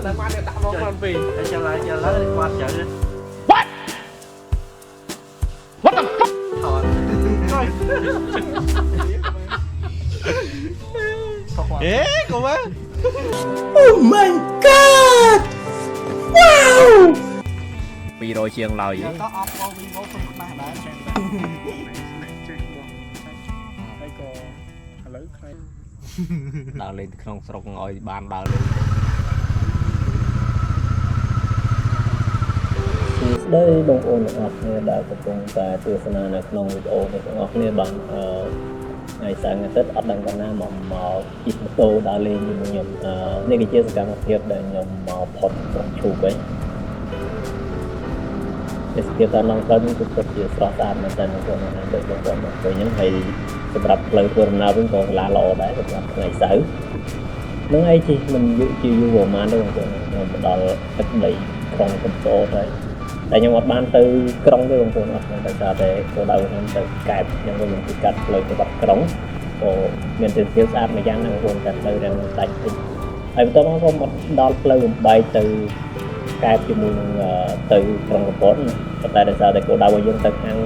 đang mang đặt nó con về chờ lại quạt chờ đi what the fuck ế cô má Oh my god wow 200 ជាងឡើយ có off go vivo không mà đấy đây có lấy khai ដើរលេងក្នុងស្រុកឲ្យបានដើរលេង ស្ដីបងប្អូនទាំងអស់គ្នាដែលកំពុងតែទស្សនានៅក្នុងវីដេអូនេះទាំងអស់គ្នាបានថ្ងៃសៅរ៍ថ្ងៃអាទិត្យអត់ដឹងកាលណាមកជិះម៉ូតូដើរលេងជាមួយខ្ញុំនេះគឺជាសកម្មភាពដែលខ្ញុំមកផុតក្រុងឈូកវិញទេសភាពតាមដងផ្លូវនេះគឺពិតជាស្រស់ស្អាតមែនទែនបងប្អូនណាដូចបងប្អូនមកឃើញហ្នឹងហើយសម្រាប់ផ្លូវធ្វើដំណើរវិញក៏ឡាល្អដែរសម្រាប់ថ្ងៃសៅរ៍នឹងអីជិះមិនជាយូរប្រហែលទេបងប្អូនខ្ញុំមកដល់ទឹកដីក្រុងកំពតហើយតែខ្ញុំអត់បានទៅក្រុងទេបងប្អូនអត់តែតែគោលដៅខ្ញុំទៅកែបខ្ញុំវិញពីកាត់ផ្លូវទៅបាត់ក្រុងក៏មានទេសភាពស្អាតមួយយ៉ាងណាបងប្អូនតែផ្លូវរាំងដាច់តិចហើយបន្ទាប់មកក៏មកដល់ផ្លូវបំបែកទៅកែបជាមួយនឹងទៅក្រុងកំពតតែដោយសារតែគោលដៅរបស់យើងទៅខាង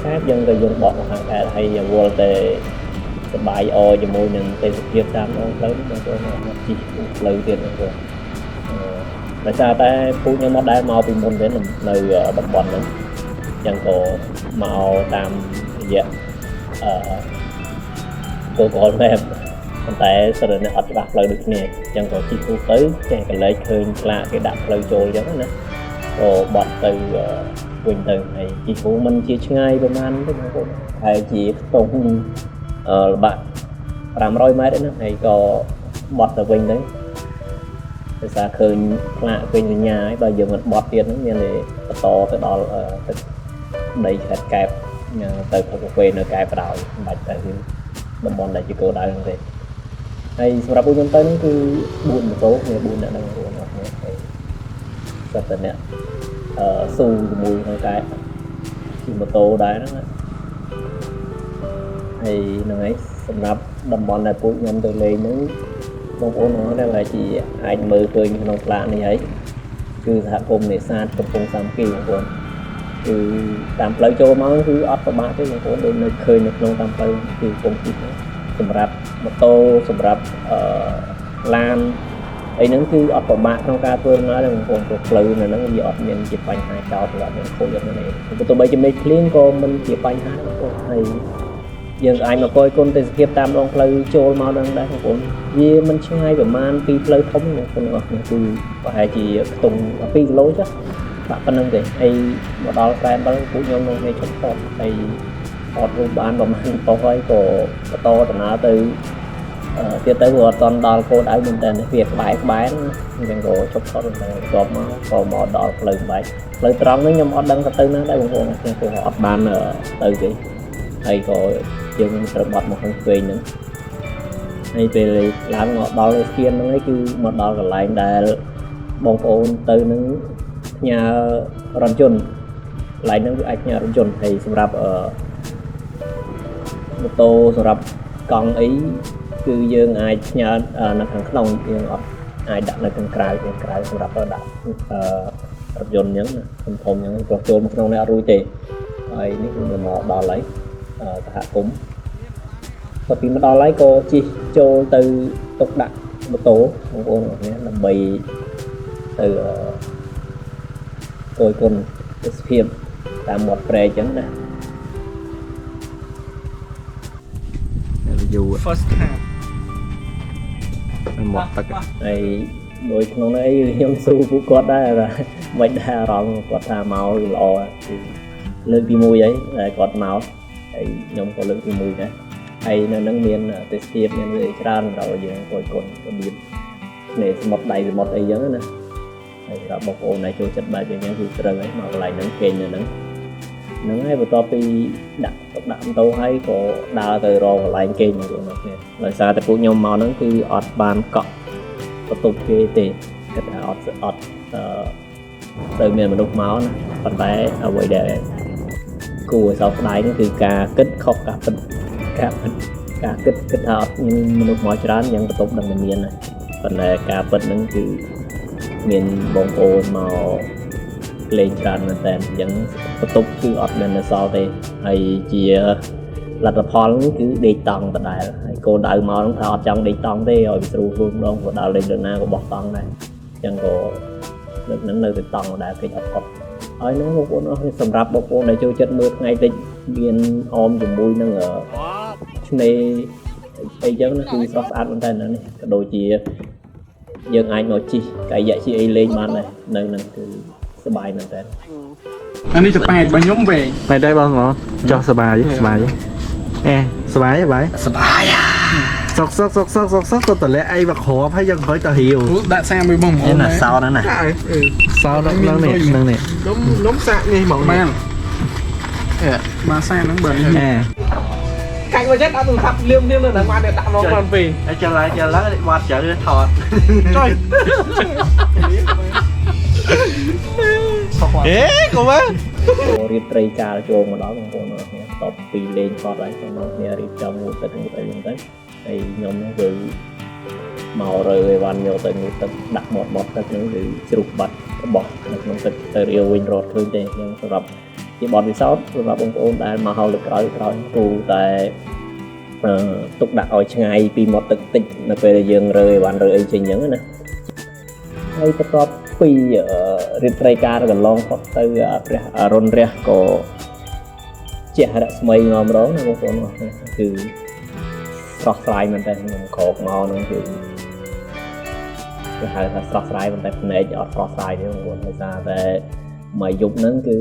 កែបយើងក៏យើងបកមកខាងកែបហើយយើងវល់តែសបាយអជាមួយនឹងទេសភាពតាមដងផ្លូវបងប្អូនអត់ជិះផ្លូវទៀតបងប្អូនដោយសារតែពូខ្ញុំមកដែរមកពីមុនទេនៅតំបន់ហ្នឹងអញ្ចឹងក៏មកតាមរយៈGoogle Map ប៉ុន្តែស្រុកនេះអត់ច្បាស់ផ្លូវដូចគ្នាអញ្ចឹងក៏ជិះទូទៅចេះកលែកឃើញខ្លាគេដាក់ផ្លូវចូលអញ្ចឹងណាក៏បត់ទៅវិញទៅហើយជិះពូមិនជាឆ្ងាយប្រហែលទេបងប្អូនហើយជាខ្ទង់ល្បាក់500 ម៉ែត្រហ្នឹងហើយក៏បត់ទៅវិញទៅដោយសារឃើញខ្លាឃើញសញ្ញាហើយបើយើងមិនបត់ទៀតហ្នឹងមានតែបន្តទៅដល់ទឹកដីខេត្តកែបទៅផុសពេលនៅកែបបដ ாய் មិនបាច់ទៅតំបន់ដែលជាគោលដៅហ្នឹងទេហើយសម្រាប់ពួកខ្ញុំទៅនេះគឺ4ម៉ូតូគ្នា4អ្នកហ្នឹងបងប្អូនអត់ទេហើយសត្វតែអ្នកស៊ូជាមួយក្នុងកែបជិះម៉ូតូដែរហ្នឹងហើយហ្នឹងហើយសម្រាប់តំបន់ដែលពួកខ្ញុំទៅលេងហ្នឹងបងប្អូនអរដែលជាអាចមើលឃើញក្នុងផ្លាកនេះហើយគឺសហគមន៍នេសាទកំពង់សាមគ្គីបងប្អូនគឺតាមផ្លូវចូលមកគឺអត់ពិបាកទេបងប្អូនដូចនៅឃើញនៅក្នុងតាមផ្លូវគឺកំពុងជិះសម្រាប់ម៉ូតូសម្រាប់ឡានអីហ្នឹងគឺអត់ពិបាកក្នុងការធ្វើដំណើរទេបងប្អូនព្រោះផ្លូវនៅហ្នឹងវាអត់មានជាបញ្ហាចោលសម្រាប់មានខូចអត់មានអីទោះបីជាមេឃភ្លៀងក៏មិនជាបញ្ហាទេបងប្អូនហើយយើងអាចមកគយគុណទេសភាពតាមដងផ្លូវចូលមកដល់ដែរបងប្អូនវាមិនឆ្ងាយប្រហែលពីផ្លូវធំបងប្អូនអរគុណគឺប្រហែលជាខ្ទង់2គីឡូចាបាក់ប៉ុណ្្នឹងទេហើយមកដល់ក្រែ7ពួកខ្ញុំនៅនេះឈប់ថតហើយថតរូបបានប្រហែលប៉ុស្ហើយក៏បន្តដំណើរទៅទៀតទៅអត់តន់ដល់គោលដៅមែនតើវាក្បែរអញ្ចឹងក៏ឈប់ថតតែបន្ទាប់មកក៏មកដល់ផ្លូវបែកផ្លូវត្រង់នេះខ្ញុំអត់ដឹងទៅណាដែរបងប្អូនខ្ញុំក៏អត់បានទៅទេហើយក៏យើងត្រូវបត់មកខាងឆ្វេងហ្នឹងហើយពេលឡើងមកដល់ស្គៀនហ្នឹងឯងគឺមកដល់កន្លែងដែលបងប្អូនទៅនឹងផ្ញើរថយន្តកន្លែងហ្នឹងគឺអាចផ្ញើរថយន្តហើយសម្រាប់ម៉ូតូសម្រាប់កង់អីគឺយើងអាចផ្ញើនៅខាងក្នុងយើងអត់អាចដាក់នៅខាងក្រៅសម្រាប់ដាក់រថយន្តអញ្ចឹងធំៗអញ្ចឹងក៏ចូលមកក្នុងនេះអត់រួចទេហើយនេះគឺមកដល់ហើយសហគមន៍ក៏ពីមកដល់ហើយក៏ជិះចូលទៅទុកដាក់ម៉ូតូបងប្អូនអរគុណដើម្បីទៅគយគុណទេសភាពតាមមាត់ព្រែកអញ្ចឹងណា view first time មាត់ទឹកហើយដូចក្នុងនេះខ្ញុំស៊ូពួកគាត់ដែរថាមិនដែរអារម្មណ៍គាត់ថាមកល្អគឺលើកទី1ហើយតែគាត់មកហើយខ្ញុំក៏លើកទី1ដែរហើយនៅនឹងមានទេសភាពមានវាច្រើនសម្រាប់យើងគយគុណរបៀបនេះសមុទ្រដៃសមុទ្រអីចឹងណាហើយសម្រាប់បងប្អូនដែលចូលចិត្តបែបយ៉ាងគឺត្រូវហើយមកកន្លែងហ្នឹងគេងនៅហ្នឹងហើយបន្ទាប់ពីដាក់ម៉ូតូហើយក៏ដើរទៅរកកន្លែងគេងបងប្អូនគ្នាដោយសារតែពួកខ្ញុំមកហ្នឹងគឺអត់បានកក់បន្ទប់គេទេគិតថាអត់ទៅមានមនុស្សមកណាប៉ុន្តែអ្វីដែលគួរឲ្យសោកស្ដាយនោះគឺការគិតខុសការពិតការគិតថាអត់មានមនុស្សមកច្រើនយ៉ាងបន្ទប់នឹងមានណាប៉ុន្តែការពិតហ្នឹងគឺ មានបងប្អូនមកលេងច្រើនមែនតើអញ្ចឹងបន្ទប់គឺអត់មាននៅសល់ទេហើយជាលទ្ធផលគឺដេកតង់ដដែលហើយកូនដៅមកហ្នឹងថាអត់ចង់ដេកតង់ទេឲ្យវាស្រួលខ្លួនម្ដងព្រោះដល់លេងលើណាក៏បោះតង់ដែរអញ្ចឹងក៏លើកហ្នឹងនៅទៅតង់ដដែលពេកអត់ផុតហើយហ្នឹងបងប្អូនអស់សម្រាប់បងប្អូនដែលចូលចិត្តមើលថ្ងៃតិចមានអមជាមួយនឹងឆ្នេរអីចឹងគឺស្រស់ស្អាតមែនតើនេះក៏ដូចជាយើងអាចមកជិះកាយជិះអីលេងបានដែរនៅហ្នឹងគឺសប្បាយមែនតើ អានេះទៅប៉ែតបើខ្ញុំវិញ ไปได้บ้างเหรอจอสบายสบายเอ๊สบายสบาย សបាយ ซอกตัวแต่ละไอ้บักขอให้ยังคอยต่อหิว ដាក់សាមួយបង នេះណាសោហ្នឹងណា ซาวนั่งนี่นั่งนี่ លំសាក់នេះហ្មងបានបានសាហ្នឹងបើនេះ แอ កាច់មកចិត្តអត់ទូរស័ព្ទលៀមនៅហ្នឹងបានដាក់នងបានពេក trở lại quạt chở thọt ចុយ เอ๊ะกูว่า រៀបត្រីកាលចូលមកដល់បងប្អូនអរគ្នាតបពីលេងថតហើយបងប្អូនគ្នារៀបចំមួយទឹកមួយអីហ្នឹងទៅហើយខ្ញុំហ្នឹងគឺមករើអីវ៉ាន់យកទៅមួយទឹកដាក់មាត់បត់ទឹកហ្នឹងគឺជ្រុះបាត់របស់នៅក្នុងទឹកទៅរាវវិញរត់ឃើញទេខ្ញុំសម្រាប់ជាបទពិសោធន៍សម្រាប់បងប្អូនដែលមកហើយលើក្រោយគូតែទុកដាក់ឲ្យឆ្ងាយពីមាត់ទឹកតិចនៅពេលដែលយើងរើអីវ៉ាន់រើអីចេញអញ្ចឹងណាហើយបន្ទាប់ពីរៀបត្រីការកន្លងផុតទៅព្រះអរុណរះក៏ជះរស្មីមកម្ដងណាបងប្អូនគឺស្រស់ស្រាយមែនតើខ្ញុំក្រោកមកហ្នឹងគឺគេហៅថាស្រស់ស្រាយប៉ុន្តែភ្នែកអត់ស្រស់ស្រាយទេបងប្អូនដោយសារតែមួយយប់ហ្នឹងគឺ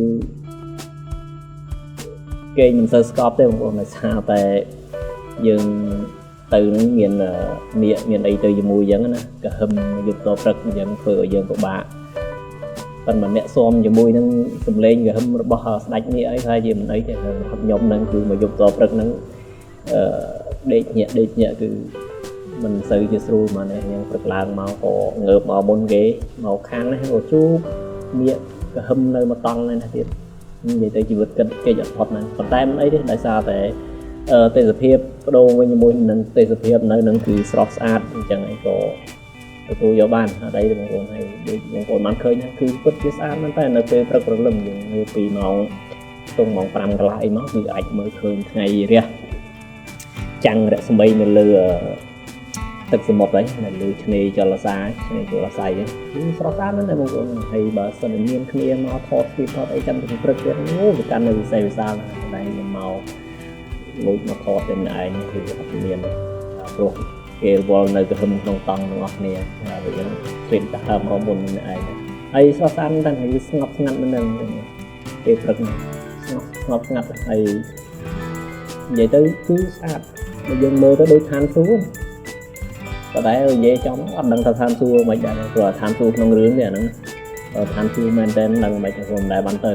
គេមិនសូវស្កប់ទេបងប្អូនដោយសារតែយើងទៅនឹងមាននៀកមានអីទៅជាមួយអញ្ចឹងណាក៏ហឹមយប់តព្រឹកអញ្ចឹងធ្វើឲ្យយើងពិបាកប៉ុន្តែអ្នកស៊ំជាមួយនឹងសំឡេងក៏ហឹមរបស់ស្ដេចនៀកអីថាជាមិនអីទេខ្ញុំនឹងគឺមកយប់តព្រឹកហ្នឹងដេកញាក់គឺមិនសូវជាស្រួលមកនេះខ្ញុំព្រឹកឡើងមកក៏ងើបមកមុនគេមកខាងនេះក៏ជួបនៀកក៏ហឹមនៅមកតង់នេះណាទៀតនិយាយទៅជីវិតគិតគេអត់ផុតហ្នឹងប៉ុន្តែមិនអីទេដោយសារតែទេសភាពបដូរវិញជាមួយនឹងទេសភាពនៅនឹងគឺស្រស់ស្អាតអញ្ចឹងឯងក៏ទទួលយកបានអត់អីទេបងប្អូនហើយដូចបងប្អូនបានឃើញគឺពិតជាស្អាតមែនតើនៅពេលព្រឹកព្រលឹមយើងនៅពីម៉ោងខ្ទង់ម៉ោង5កន្លះអីមកគឺអាចមើលឃើញថ្ងៃរះចាំងរស្មីនៅលើទឹកសមុទ្រហ្នឹងនៅលើឆ្នេរចលសាឆ្នេរចលស័យហ្នឹងគឺស្រស់ស្អាតមែនទេបងប្អូនហើយបើសិនមានគ្នាមកថតពីថតអីចាំពីព្រឹកទៀតអូវាកាន់នៅវិស័យវិសាលតែខ្ញុំមកលូចមកថតតែម្នាក់ឯងគឺអត់មានព្រោះគេវល់នៅក្រហមក្នុងតង់ទាំងអស់គ្នាហើយយើងពេញទៅហើមមុនម្នាក់ឯងហើយស្រស់ស្អាតតែវាស្ងប់ស្ងាត់មែនទេពេលព្រឹកស្ងប់ស្ងាត់ហើយនិយាយទៅគឺស្អាតបើយើងមើលទៅដូចឋានសួគ៌ក៏ដែរនិយាយចំអត់ដឹងថាឋានសួគ៌មិនដែរព្រោះឋានសួគ៌ក្នុងរឿងនេះអាហ្នឹងឋានសួគ៌មែនតើដឹងមិនខ្ញុំមិនដែរបានទៅ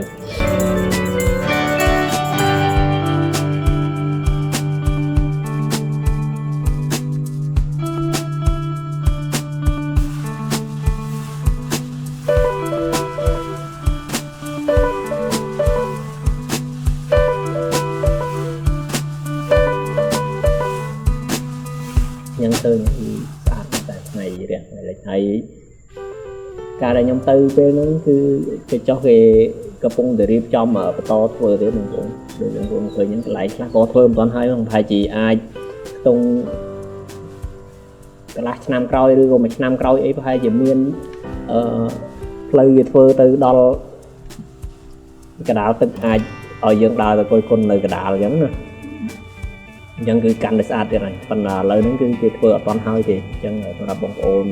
ខ្ញុំឃើញស្អាតតែថ្ងៃរះថ្ងៃលិចហើយការដែលខ្ញុំទៅពេលហ្នឹងគឺគេចុះគេកំពុងតែរៀបចំបន្តធ្វើទៀតបងប្អូនដូចបងប្អូនឃើញហ្នឹងកន្លែងខ្លះក៏ធ្វើមិនទាន់ហើយហ្នឹងប្រហែលជាអាចខ្ទង់កន្លះឆ្នាំក្រោយឬក៏មួយឆ្នាំក្រោយអីប្រហែលជាមានផ្លូវវាធ្វើទៅដល់កណ្ដាលទឹកអាចឲ្យយើងដើរទៅគយគុណនៅកណ្ដាលអញ្ចឹងណាអញ្ចឹងគឺកាន់តែស្អាតទៀតហើយប៉ុន្តែឥឡូវហ្នឹងគឺគេធ្វើអត់ទាន់ហើយទេអញ្ចឹងសម្រាប់បងប្អូន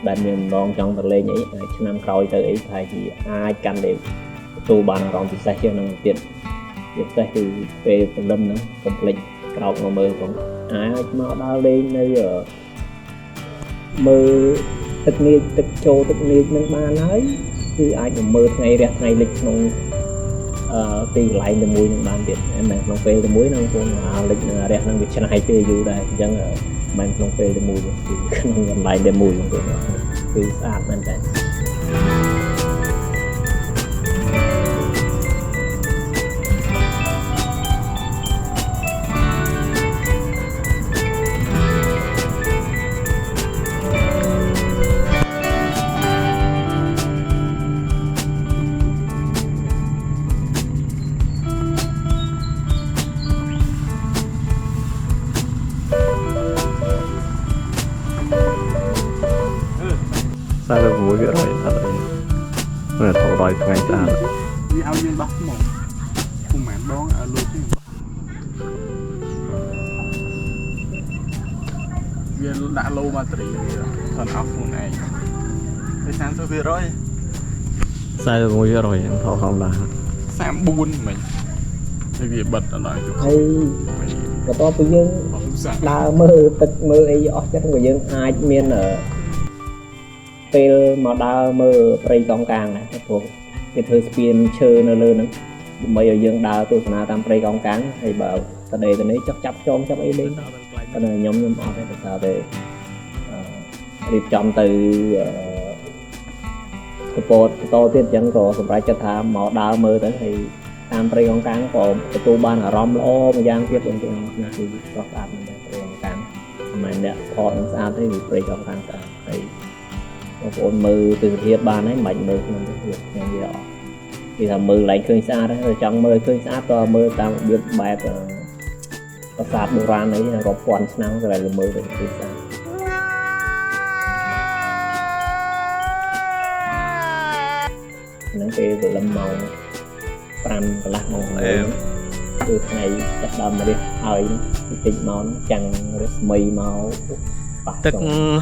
ដែលមានម្ដងចង់ទៅលេងអីឆ្នាំក្រោយទៅអីប្រហែលជាអាចកាន់តែទទួលបានអារម្មណ៍ពិសេសជាងហ្នឹងទៀតពិសេសគឺពេលព្រលឹមហ្នឹងកុំភ្លេចក្រោកមកមើលផងអាចមកដើរលេងនៅមើលទឹកនាចទឹកចូលទឹកនាចហ្នឹងបានហើយគឺអាចមកមើលថ្ងៃរះថ្ងៃលិចក្នុងទីកន្លែងតែមួយនឹងបានទៀតមិនក្នុងពេលតែមួយនឹងខ្លួនលិចនឹងរះនឹងវាឆ្នៃពេលយូរដែរអញ្ចឹងមិនក្នុងពេលតែមួយគឺក្នុងកន្លែងតែមួយហ្នឹងគឺស្អាតមែនតើ เ sao được mũi cái rồi thật đấy này thầu đòi ngày ta វាឲ្យយើងដោះមកពុំមែនដងឲ្យលុយទេវាដាក់ឡូបាតេរីវាថនអស់ខ្លួនឯងទៅ30% sao được mũi cái rồi thầu không là 34មិញហើយវាបិទអត់ដល់ ហើយបន្ទាប់ពីយើងដើរមើលទឹកមើលអីអស់ចិត្តក៏យើងអាចមានពេលមកដើរមើលព្រៃកោងកាងដែរព្រោះគេធ្វើស្ពានឈើនៅលើហ្នឹងដើម្បីឲ្យយើងដើរទស្សនាតាមព្រៃកោងកាងហើយបើតដេទៅនេះចាប់ចងចាប់អីលេងតែខ្ញុំអត់ទេដោយសារតែរៀបចំទៅកពតតទៀតអញ្ចឹងក៏សម្រាប់ចិត្តថាមកដើរមើលទៅហើយតាមព្រៃកោងកាងក៏ទទួលបានអារម្មណ៍ល្អមួយយ៉ាងទៀតបងប្អូនគឺស្រស់ស្អាតមែនទេព្រៃកោងកាងមិនមែនអ្នកថតនឹងស្អាតទេគឺព្រៃកោងកាងស្អាតហើយបងប្អូនមើលទិដ្ឋភាពបានហើយមិនបាច់មើលក្នុងនេះខ្ញុំវាអត់គេថាមើលឡើងឃើញស្អាតហើយចង់មើលឃើញស្អាតក៏មើលតាមរបៀបបែបប្រាសាទបុរាណអីរាប់ពាន់ឆ្នាំក៏តែមើលទៅឃើញស្អាតហ្នឹងពេលព្រលឹមម៉ោង5កន្លះម៉ោងគឺថ្ងៃចាប់ដើមរៀបហើយតិចមកចាំងរស្មីមកទឹក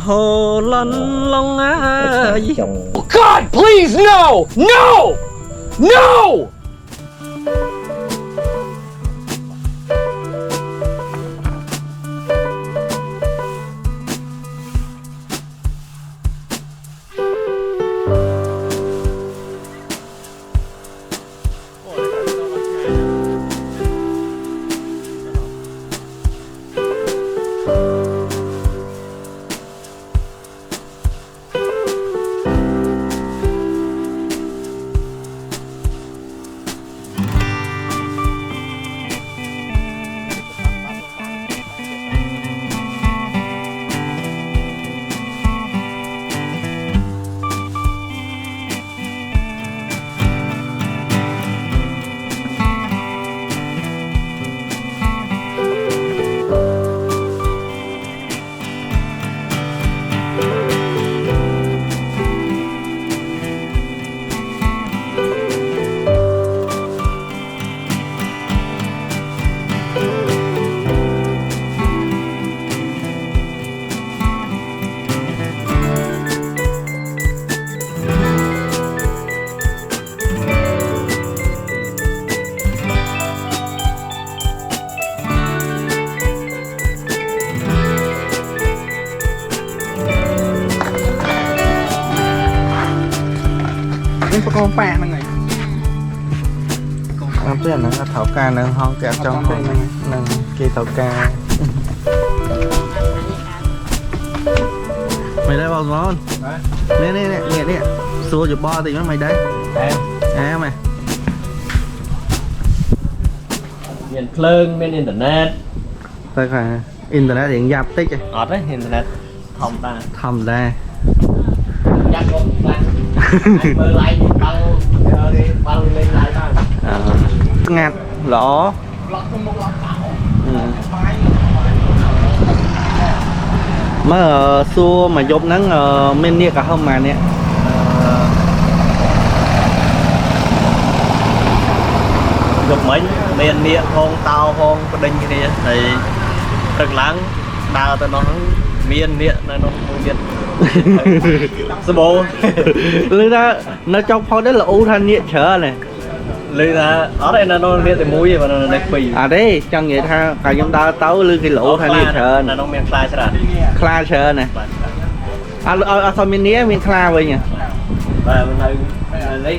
ហូរលន់ឡងអើយ God, please, no! No! No! នេះបកងប៉ាហ្នឹងហើយ năm trước nó thảo ca nó hong kẹo trong cái nâng kia thảo ca mày đây bao ngon nè nè nè nghe nè xua chụp bo thì mày đây em mày មានភ្លើងមានអ៊ីនធឺណិត thôi phải internet điện dạp tích អត់ទេអ៊ីនធឺណិតធម្មតា thầm ra ចាក់កូនខ្លាំងមើល live បើលេង live បាន ngạt lõ ឡក់មុខឡក់កៅ mới xua mà dốt nắng men nia cả không mà nè យកមិញមាននៀកហងតោហងបដិញគ្នាហើយព្រឹកឡើងដើរទៅនោះមាននៀកនៅនោះមួយទៀតសបោ lư ra nó trong phong đấy là u thanh nhẹ trở này លឺថាអត់ឯនៅនោះនៀកតែមួយទេបើនៅនេះពីរ à đấy chẳng nghĩa tha cả chúng ta tấu lư cái lỗ thanh nhẹ trở នៅនោះមានខ្លាច្រើន kla trở này à sao mình nia mình kla vậy nhỉ បាទនៅនេះ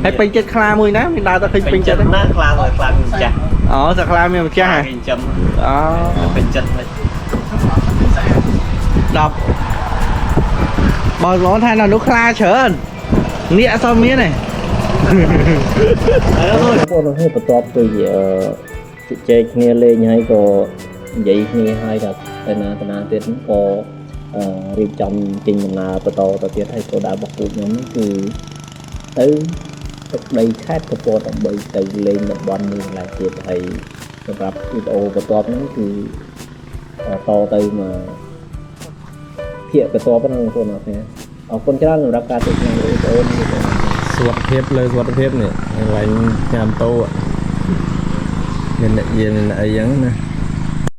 hay pin chết kla mùi ná mình đào ta khinh ពេញ pin ចិ chết ន đấy ណាខ្លាទៅខ្លាំងចាស់ sao kla mình cha គេ hả ចិញ្ចឹម đó ពេញចិត្តហ្នឹង đọc bao ngón thay là nó kla trở nia sao mía này បងប្អូនហើយបន្ទាប់ពីជជែកគ្នាលេងហើយក៏និយាយគ្នាហើយថាទៅណាទៀតក៏រៀបចំចេញដំណើរបន្តទៅទៀតហើយក៏ដើររបស់ពួកខ្ញុំនេះគឺទៅទឹកដីខេត្តកំពតដើម្បីទៅលេងតំបន់មួយឡើងទៀតហើយសម្រាប់វីដេអូបន្ទាប់ហ្នឹងគឺតទៅមកភាគបន្ទាប់ហ្នឹងបងប្អូនអរគុណ ขอบคุณที่เรารับการติดงานโดยตรง สวัสดีเลยสวัสดีเนี่ยอะไรงานโตอ่ะเนี่ยเย็นอะไรยังนะ